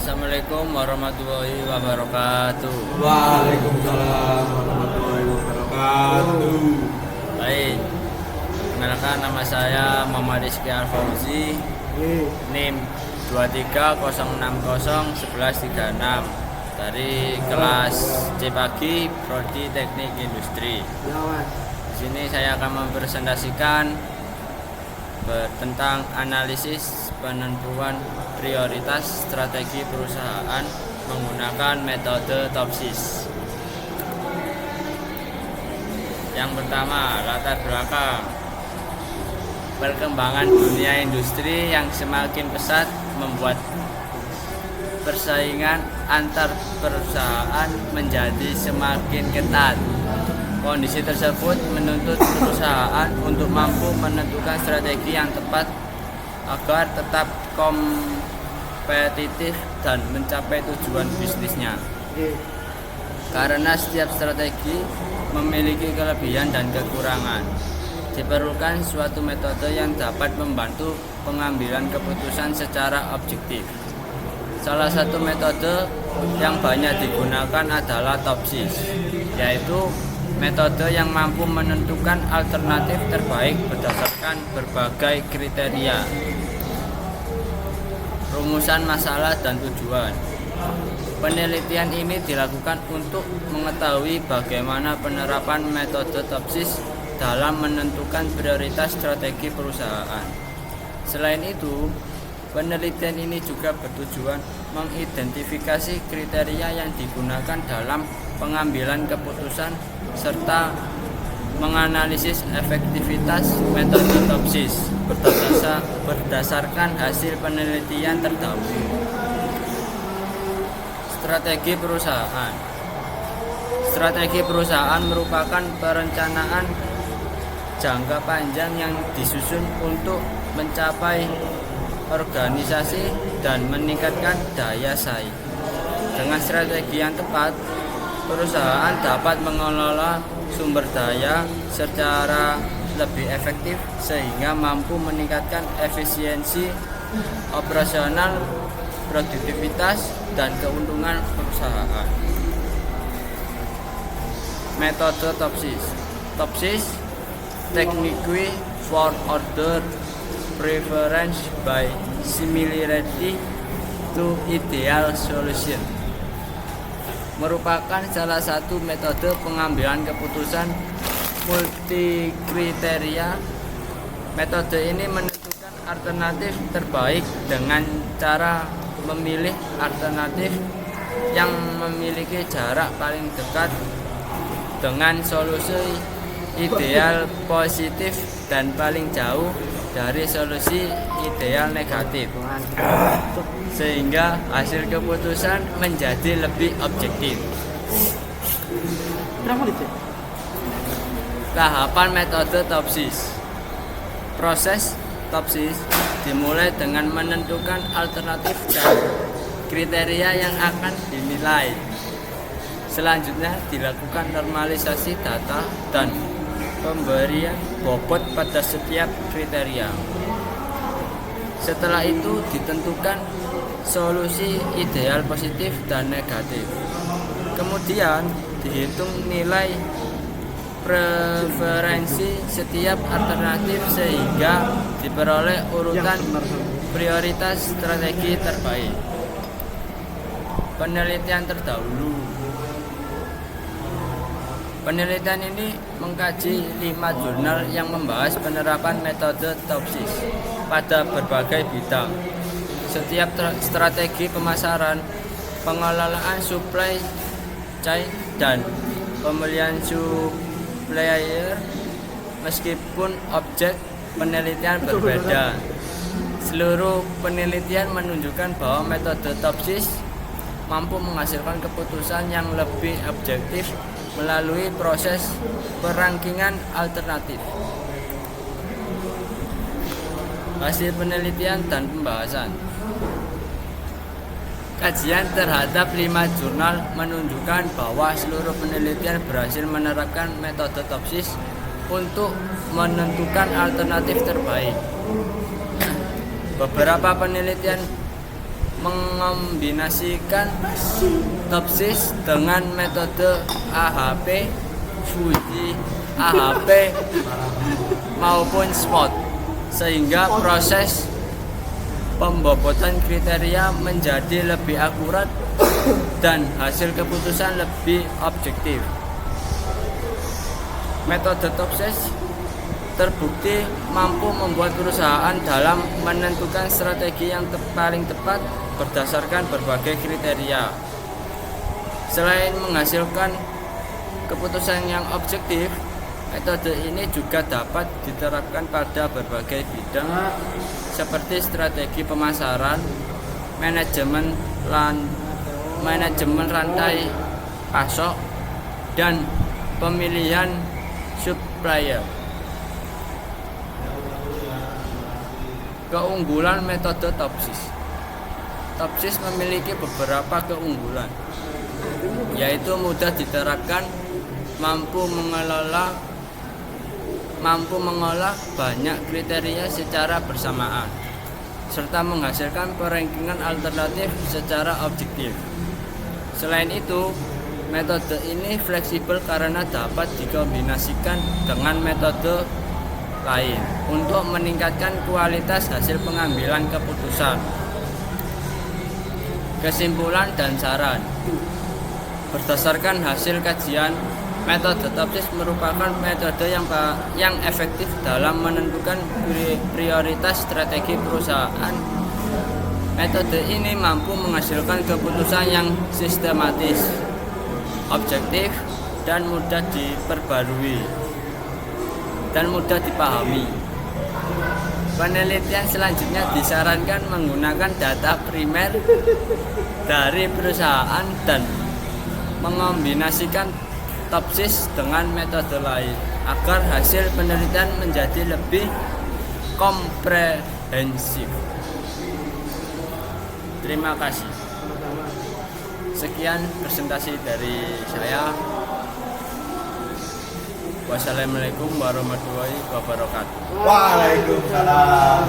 Assalamualaikum warahmatullahi wabarakatuh. Waalaikumsalam warahmatullahi wabarakatuh. Baik, kenalkan nama saya Muhammad Rizky Al-Fauzi, NIM 2306011136 dari kelas C pagi Prodi Teknik Industri. Di sini saya akan mempresentasikan tentang analisis penentuan prioritas strategi perusahaan menggunakan metode TOPSIS. Yang pertama, latar belakang. Perkembangan dunia industri yang semakin pesat membuat persaingan antar perusahaan menjadi semakin ketat. Kondisi tersebut menuntut perusahaan untuk mampu menentukan strategi yang tepat agar tetap kompetitif dan mencapai tujuan bisnisnya. Karena setiap strategi memiliki kelebihan dan kekurangan, diperlukan suatu metode yang dapat membantu pengambilan keputusan secara objektif. Salah satu metode yang banyak digunakan adalah TOPSIS, yaitu metode yang mampu menentukan alternatif terbaik berdasarkan berbagai kriteria, rumusan masalah, dan tujuan. Penelitian ini dilakukan untuk mengetahui bagaimana penerapan metode TOPSIS dalam menentukan prioritas strategi perusahaan. Selain itu, penelitian ini juga bertujuan mengidentifikasi kriteria yang digunakan dalam pengambilan keputusan serta menganalisis efektivitas metode TOPSIS berdasarkan hasil penelitian terdahulu. Strategi perusahaan. Strategi perusahaan merupakan perencanaan jangka panjang yang disusun untuk mencapai organisasi dan meningkatkan daya saing. Dengan strategi yang tepat, perusahaan dapat mengelola sumber daya secara lebih efektif sehingga mampu meningkatkan efisiensi operasional, produktivitas, dan keuntungan perusahaan. Metode TOPSIS. TOPSIS, Technique for Order Preference by Similarity to Ideal Solution, merupakan salah satu metode pengambilan keputusan multikriteria. Metode ini menentukan alternatif terbaik dengan cara memilih alternatif yang memiliki jarak paling dekat dengan solusi ideal positif dan paling jauh dari solusi ideal negatif, sehingga hasil keputusan menjadi lebih objektif. Tahapan metode TOPSIS. Proses TOPSIS dimulai dengan menentukan alternatif dan kriteria yang akan dinilai. Selanjutnya dilakukan normalisasi data dan pemberian bobot pada setiap kriteria. Setelah itu ditentukan solusi ideal positif dan negatif. Kemudian dihitung nilai preferensi setiap alternatif sehingga diperoleh urutan prioritas strategi terbaik. Penelitian terdahulu. Penelitian ini mengkaji 5 jurnal yang membahas penerapan metode TOPSIS pada berbagai bidang. Setiap strategi pemasaran, pengelolaan supply chain, dan pemilihan supplier, meskipun objek penelitian berbeda. Seluruh penelitian menunjukkan bahwa metode TOPSIS mampu menghasilkan keputusan yang lebih objektif melalui proses perangkingan alternatif. Hasil penelitian dan pembahasan. Kajian terhadap 5 jurnal menunjukkan bahwa seluruh penelitian berhasil menerapkan metode TOPSIS untuk menentukan alternatif terbaik. Beberapa penelitian mengombinasikan TOPSIS dengan metode AHP, Fuji, AHP maupun SWOT, sehingga proses pembobotan kriteria menjadi lebih akurat dan hasil keputusan lebih objektif. Metode TOPSIS terbukti mampu membuat perusahaan dalam menentukan strategi yang paling tepat berdasarkan berbagai kriteria. Selain menghasilkan keputusan yang objektif, metode ini juga dapat diterapkan pada berbagai bidang seperti strategi pemasaran, manajemen rantai pasok, dan pemilihan supplier. Keunggulan metode TOPSIS. TOPSIS memiliki beberapa keunggulan, yaitu mudah diterapkan, mampu mengolah banyak kriteria secara bersamaan, serta menghasilkan perankingan alternatif secara objektif. Selain itu, metode ini fleksibel karena dapat dikombinasikan dengan metode lain untuk meningkatkan kualitas hasil pengambilan keputusan. Kesimpulan dan saran. Berdasarkan hasil kajian, metode TOPSIS merupakan metode yang efektif dalam menentukan prioritas strategi perusahaan. Metode ini mampu menghasilkan keputusan yang sistematis, objektif, dan mudah diperbarui dan mudah dipahami. Penelitian selanjutnya disarankan menggunakan data primer dari perusahaan dan mengombinasikan TOPSIS dengan metode lain agar hasil penelitian menjadi lebih komprehensif. Terima kasih. Sekian presentasi dari saya. Wassalamualaikum warahmatullahi wabarakatuh. Waalaikumsalam.